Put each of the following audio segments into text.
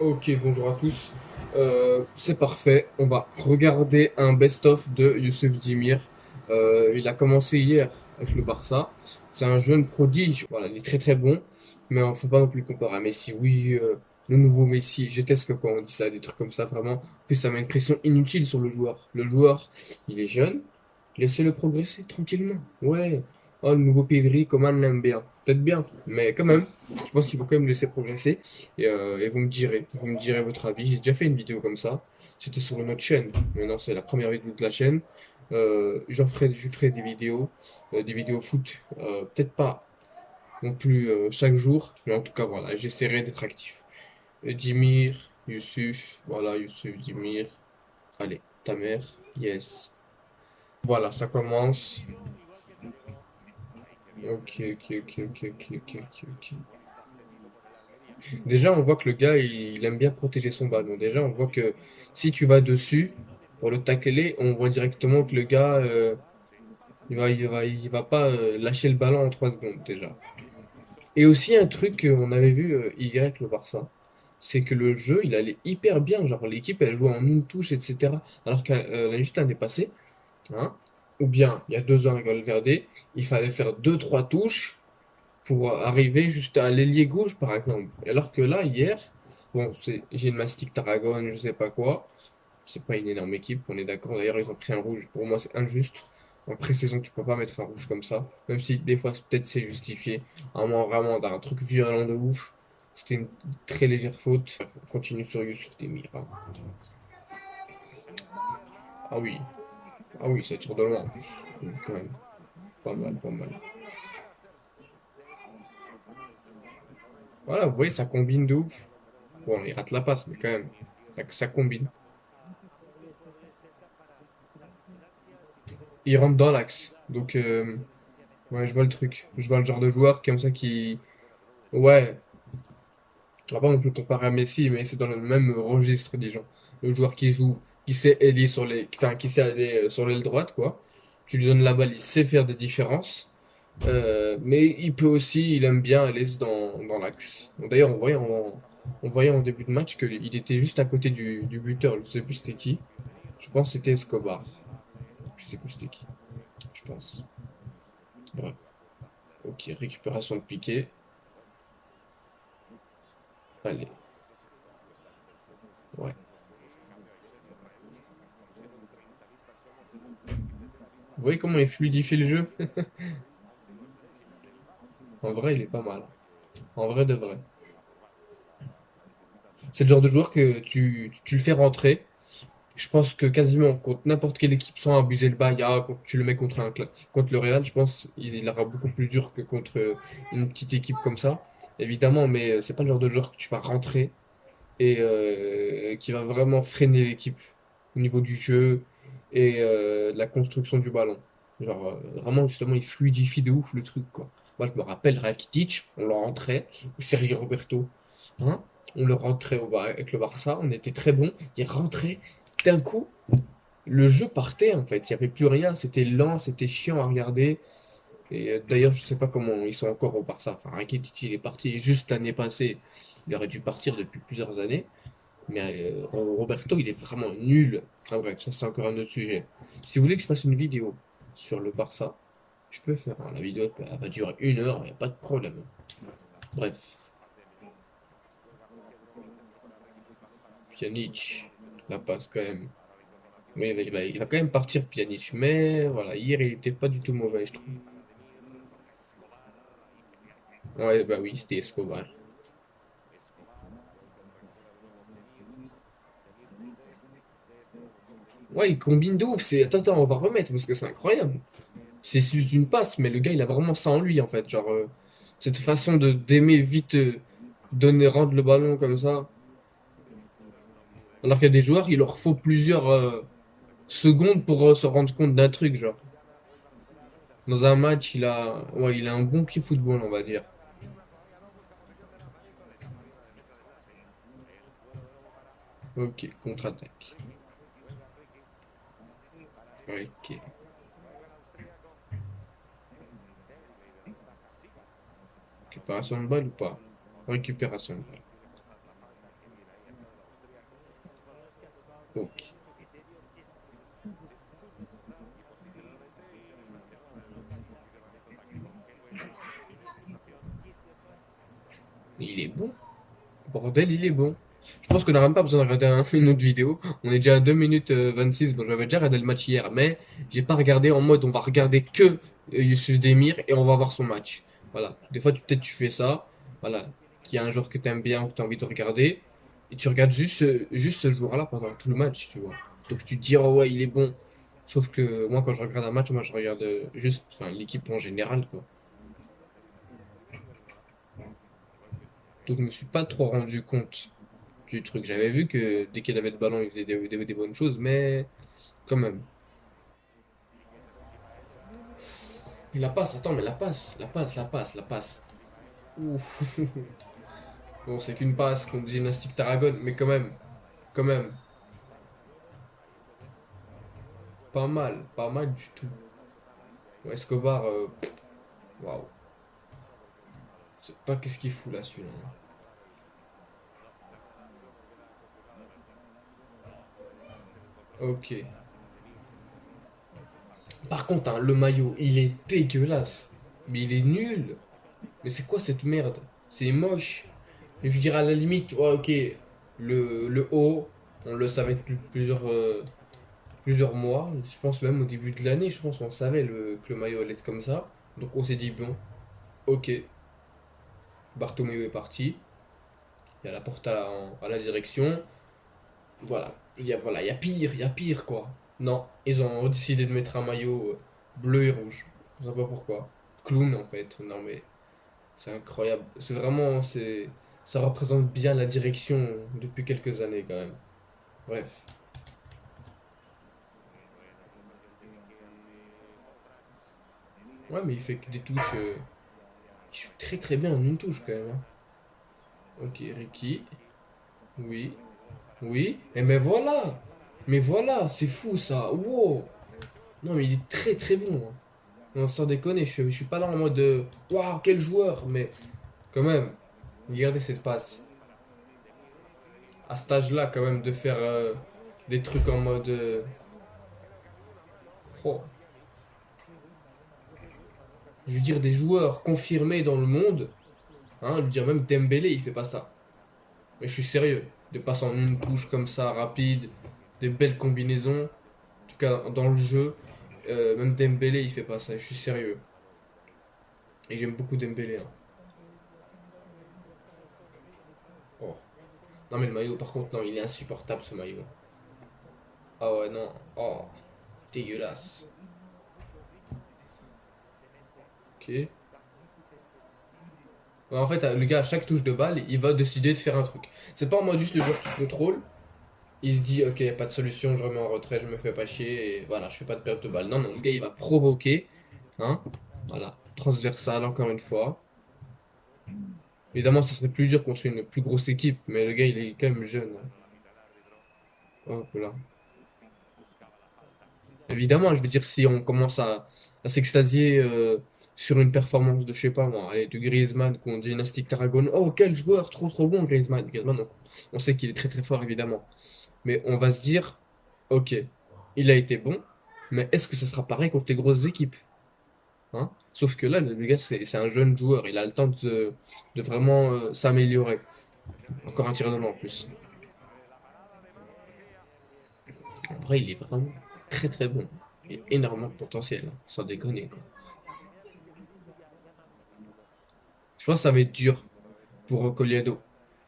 Ok, bonjour à tous. C'est parfait. On va regarder un best-of de Youssouf Dimir. Il a commencé hier avec le Barça. C'est un jeune prodige. Voilà, il est très très bon. Mais on ne faut pas non plus le comparer à Messi. Oui, le nouveau Messi. Je déteste quand on dit ça, des trucs comme ça, vraiment. En plus, ça met une pression inutile sur le joueur. Le joueur, il est jeune. Laissez-le progresser tranquillement. Ouais. Oh, le nouveau Pedri, comment on l'aime bien. Peut-être bien, mais quand même, je pense qu'il faut quand même le laisser progresser. Et vous me direz votre avis. J'ai déjà fait une vidéo comme ça. C'était sur une autre chaîne. Maintenant, c'est la première vidéo de la chaîne. Je ferai des vidéos foot. Peut-être pas non plus chaque jour, mais en tout cas, voilà, j'essaierai d'être actif. Dimir, Youssouf, voilà, Youssouf, Dimir. Allez, ta mère, yes. Voilà, ça commence. Ok, ok, ok, ok, ok, ok, ok, ok. Déjà, on voit que le gars, il aime bien protéger son ballon. Déjà, on voit que si tu vas dessus pour le tacler, on voit directement que le gars, il va pas lâcher le ballon en 3 secondes déjà. Et aussi un truc qu'on avait vu hier avec le Barça, c'est que le jeu, il allait hyper bien. Genre l'équipe, elle jouait en une touche, etc. Alors juste l'année passée, hein, ou bien il y a 2 ans avec Valverde, il fallait faire deux trois touches pour arriver juste à l'ailier gauche, par exemple. Alors que là, hier, bon, c'est Gymnastique Tarragone, je sais pas quoi, c'est pas une énorme équipe, on est d'accord. D'ailleurs, ils ont pris un rouge. Pour moi, c'est injuste. En pré-saison, tu peux pas mettre un rouge comme ça. Même si des fois, peut-être c'est justifié. À un moment, vraiment, d'un truc violent de ouf. C'était une très légère faute. Bref, on continue sur Youssouf Temir, hein. Ah oui, ah oui, ça tire de loin en plus. Oui, quand même. Pas mal, pas mal. Voilà, vous voyez, ça combine de ouf. Bon, il rate la passe, mais quand même, ça combine. Il rentre dans l'axe. Donc, ouais, je vois le truc. Je vois le genre de joueur comme ça qui. Ouais, on va pas non plus comparer à Messi, mais c'est dans le même registre, disons. Le joueur qui joue, qui sait aller sur les. Enfin, qui sait aller sur l'aile droite, quoi. Tu lui donnes la balle, il sait faire des différences. Mais il peut aussi, il aime bien aller dans l'axe. Bon, d'ailleurs, on voyait en début de match qu'il était juste à côté du buteur. Je sais plus c'était qui. Je pense que c'était Escobar. Je sais plus c'était qui. Je pense. Bref. Ok, récupération de Piqué. Allez, ouais. Vous voyez comment il fluidifie le jeu? En vrai, il est pas mal. En vrai de vrai. C'est le genre de joueur que tu le fais rentrer. Je pense que quasiment contre n'importe quelle équipe sans abuser le Bayern, quand tu le mets contre le Real, je pense qu'il aura beaucoup plus dur que contre une petite équipe comme ça. Évidemment, mais c'est pas le genre de joueur que tu vas rentrer et qui va vraiment freiner l'équipe au niveau du jeu et de la construction du ballon. Genre, vraiment, justement, il fluidifie de ouf le truc, quoi. Moi, je me rappelle Rakitic, on le rentrait, ou Sergi Roberto, hein, on le rentrait avec le Barça, on était très bon, il rentrait, d'un coup, le jeu partait, en fait, il n'y avait plus rien, c'était lent, c'était chiant à regarder, et d'ailleurs, je sais pas comment ils sont encore au Barça. Enfin, Rakitic, il est parti juste l'année passée. Il aurait dû partir depuis plusieurs années. Mais Roberto, il est vraiment nul. Ah bref, ça c'est encore un autre sujet. Si vous voulez que je fasse une vidéo sur le Barça, je peux faire, hein. La vidéo elle va durer 1 heure, il n'y a pas de problème. Bref, Pjanic, la passe quand même. Mais il va quand même partir Pjanic. Mais voilà, hier il était pas du tout mauvais, je trouve. Ouais, bah oui, c'était Escobar. Ouais, il combine de ouf. Attends, on va remettre parce que c'est incroyable. C'est juste une passe, mais le gars, il a vraiment ça en lui, en fait. Genre, cette façon de d'aimer vite donner, rendre le ballon comme ça. Alors qu'il y a des joueurs, il leur faut plusieurs secondes pour se rendre compte d'un truc, genre. Dans un match, ouais, il a un bon pied football, on va dire. Ok, contre-attaque. Ok. Récupération de balle ou pas? Récupération de balle. Ok. Il est bon. Bordel, il est bon. Je pense qu'on n'a même pas besoin de regarder une autre vidéo. On est déjà à 2 minutes 26. Bon, j'avais déjà regardé le match hier, mais j'ai pas regardé en mode on va regarder que Youssouf Demir et on va voir son match. Voilà. Des fois, peut-être tu fais ça. Voilà. Qu'il y a un joueur que tu aimes bien ou que tu as envie de regarder. Et tu regardes juste ce joueur-là pendant tout le match, tu vois. Donc tu te dis, oh ouais, il est bon. Sauf que moi, quand je regarde un match, moi, je regarde juste enfin, l'équipe en général, quoi. Donc je me suis pas trop rendu compte du truc. J'avais vu que dès qu'il avait le ballon, il faisait des bonnes choses, mais quand même. Et la passe, attends, mais la passe. Ouf. Bon, c'est qu'une passe contre Gymnastique Tarragone, mais quand même, pas mal du tout. Bon, Escobar, waouh, je sais pas qu'est-ce qu'il fout là, celui-là. Ok. Par contre, hein, le maillot, il est dégueulasse. Mais il est nul. Mais c'est quoi cette merde? C'est moche. Je dirais à la limite, ouais, ok, le haut, on le savait depuis plusieurs mois. Je pense même au début de l'année, je pense on savait que le maillot allait être comme ça. Donc on s'est dit, bon, ok, Bartomeu est parti. Il y a la porte à la direction. Il y a pire quoi. Non, ils ont décidé de mettre un maillot bleu et rouge. Je sais pas pourquoi. Clown en fait. Non mais c'est incroyable. Ça représente bien la direction depuis quelques années quand même. Bref. Ouais, mais il fait que des touches. Il joue très très bien en une touche quand même, hein. Ok, Ricky. Oui. Oui. Et mais voilà. Mais voilà, c'est fou ça. Wow. Non, mais il est très très bon, hein. Non, sans déconner, je suis pas là en mode waouh, quel joueur. Mais quand même, regardez cette passe. À cet âge-là, quand même, de faire des trucs en mode. Oh. Je veux dire, des joueurs confirmés dans le monde. Hein, je veux dire, même Dembélé, il fait pas ça. Mais je suis sérieux. Des passes en une touche comme ça, rapide, des belles combinaisons. En tout cas, dans le jeu, même Dembélé, il fait pas ça. Je suis sérieux. Et j'aime beaucoup Dembélé, hein. Oh. Non, mais le maillot, par contre, non, il est insupportable ce maillot. Ah ouais, non. Oh, dégueulasse. Ok. Ouais, en fait, le gars, à chaque touche de balle, il va décider de faire un truc. C'est pas en mode juste le joueur qui contrôle. Il se dit, ok, y a pas de solution, je remets en retrait, je me fais pas chier, et voilà, je fais pas de perte de balle. Non, non, le gars, il va provoquer. Hein. Voilà. Transversal, encore une fois. Évidemment, ça serait plus dur contre une plus grosse équipe, mais le gars, il est quand même jeune, hein. Hop là. Évidemment, je veux dire, si on commence à s'extasier sur une performance de, je sais pas moi, allez, de Griezmann contre Dynastique Tarragone, oh quel joueur, trop trop bon Griezmann. Griezmann, on sait qu'il est très très fort évidemment. Mais on va se dire, ok, il a été bon, mais est-ce que ce sera pareil contre les grosses équipes? Hein. Sauf que là, le gars, c'est un jeune joueur, il a le temps de vraiment s'améliorer. Encore un tir de loin en plus. Après, il est vraiment très très bon. Il a énormément de potentiel, hein, sans déconner, quoi. Je pense que ça va être dur pour Colliado.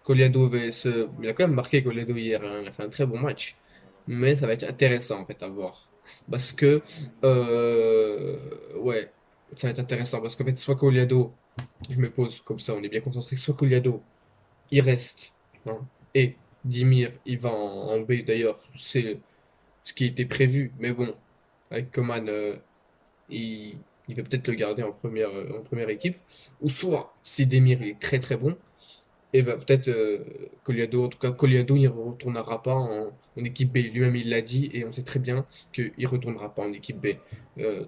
Colliado il a quand même marqué Colliado hier, hein. Il a fait un très bon match. Mais ça va être intéressant en fait à voir. Parce que, ouais, ça va être intéressant. Parce qu'en fait, soit Colliado, je me pose comme ça, on est bien concentré, soit Colliado, il reste, hein, et Dimir, il va en B d'ailleurs, c'est ce qui était prévu. Mais bon, avec Coman, il va peut-être le garder en première équipe. Ou soit, si Demir il est très très bon, et ben peut-être Colliado, en tout cas Colliado, il ne retournera pas en équipe B. Lui-même, il l'a dit, et on sait très bien qu'il ne retournera pas en équipe B.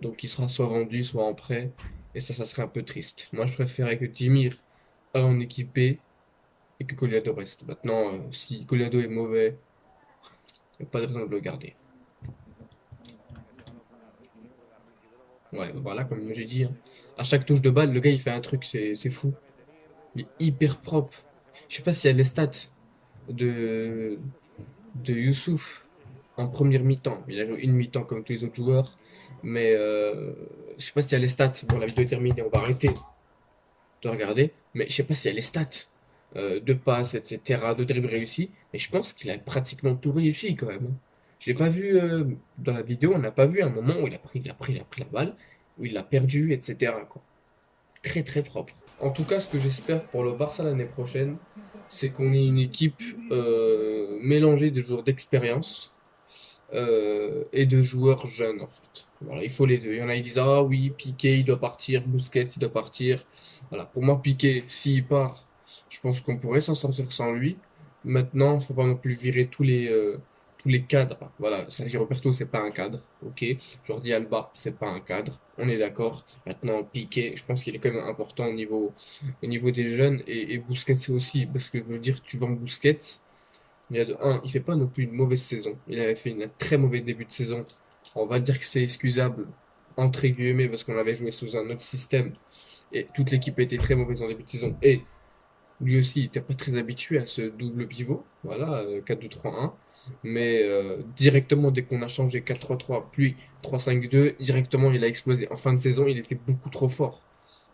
Donc il sera soit vendu, soit en prêt, et ça serait un peu triste. Moi, je préférais que Dimir aille en équipe B et que Colliado reste. Maintenant, si Colliado est mauvais, Il n'y a pas de raison de le garder. Ouais, voilà, comme j'ai dit, hein. À chaque touche de balle, le gars il fait un truc, c'est fou. Il est hyper propre. Je sais pas s'il y a les stats de, de Youssouf en première mi-temps. Il a joué une mi-temps comme tous les autres joueurs. Mais je sais pas s'il y a les stats. Bon, la vidéo est terminée, on va arrêter de regarder. Mais je sais pas s'il y a les stats de passes, etc., de dribbles réussis. Mais je pense qu'il a pratiquement tout réussi quand même, hein. J'ai pas vu dans la vidéo, on n'a pas vu un moment où il a pris la balle, où il l'a perdu, etc., quoi. Très très propre. En tout cas, ce que j'espère pour le Barça l'année prochaine, c'est qu'on ait une équipe mélangée de joueurs d'expérience et de joueurs jeunes en fait. Voilà, il faut les deux. Il y en a qui disent ah oui, Piqué il doit partir, Busquets il doit partir. Voilà, pour moi Piqué s'il part, je pense qu'on pourrait s'en sortir sans lui. Maintenant, il faut pas non plus virer tous les cadres. Voilà, Sergio Roberto c'est pas un cadre, ok. Jordi Alba c'est pas un cadre, on est d'accord. Maintenant Piqué, je pense qu'il est quand même important au niveau des jeunes et Busquets aussi parce que je veux dire tu vends Busquets. Il y a de un, il fait pas non plus une mauvaise saison. Il avait fait un très mauvais début de saison. On va dire que c'est excusable, entre guillemets, parce qu'on avait joué sous un autre système et toute l'équipe était très mauvaise en début de saison. Et lui aussi, il n'était pas très habitué à ce double pivot. Voilà, 4-2-3-1. Mais directement, dès qu'on a changé 4-3-3, puis 3-5-2, directement, il a explosé. En fin de saison, il était beaucoup trop fort.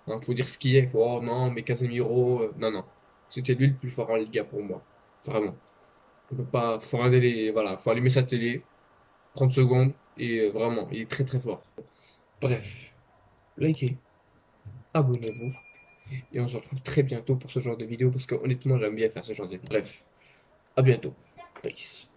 Hein, faut dire ce qu'il est. Faut, oh non, mais Casemiro, non, non. C'était lui le plus fort en Liga pour moi. Vraiment. On peut pas, faut regarder les, voilà, faut allumer sa télé, 30 secondes, et vraiment, il est très très fort. Bref, likez, abonnez-vous, et on se retrouve très bientôt pour ce genre de vidéo, parce que honnêtement, j'aime bien faire ce genre de vidéo. Bref, à bientôt. Peace.